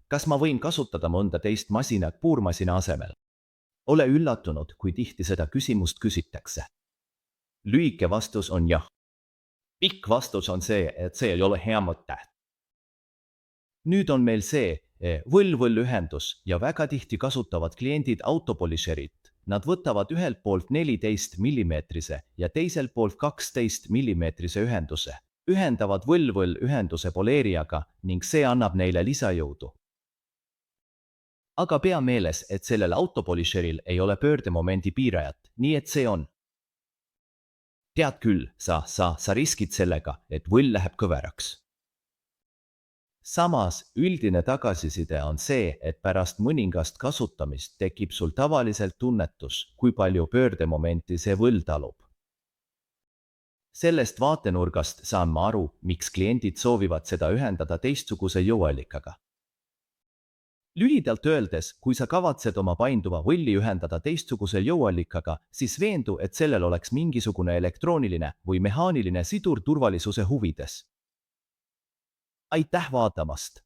kas ma võin kasutada mõnda teist masinat puurmasina asemel? Ole üllatunud, kui tihti seda küsimust küsitakse. Lühike vastus on jah. Pikk vastus on see, et see ei ole hea mõte. Nüüd on meil see võll-võll-ühendus ja väga tihti kasutavad kliendid autopolisherit. Nad võtavad ühelt poolt 14 mm ja teiselt poolt 12 mm ühenduse, ühendavad võll-võll-ühenduse poleerijaga ning see annab neile lisajõudu. Aga pea meeles, et sellel autopolisheril ei ole pöördemomendi piirajat, nii et see on. Tead küll, sa riskid sellega, et võll läheb kõveraks. Samas, üldine tagasiside on see, et pärast mõningast kasutamist tekib sul tavaliselt tunnetus, kui palju pöördemomenti see võll talub. Sellest vaatenurgast saan ma aru, miks kliendid soovivad seda ühendada teistsuguse jõuallikaga. Lühidalt öeldes, kui sa kavatsed oma painduva võlli ühendada teistsuguse jõuallikaga, siis veendu, et sellel oleks mingisugune elektrooniline või mehaaniline sidur turvalisuse huvides. Aitäh vaatamast!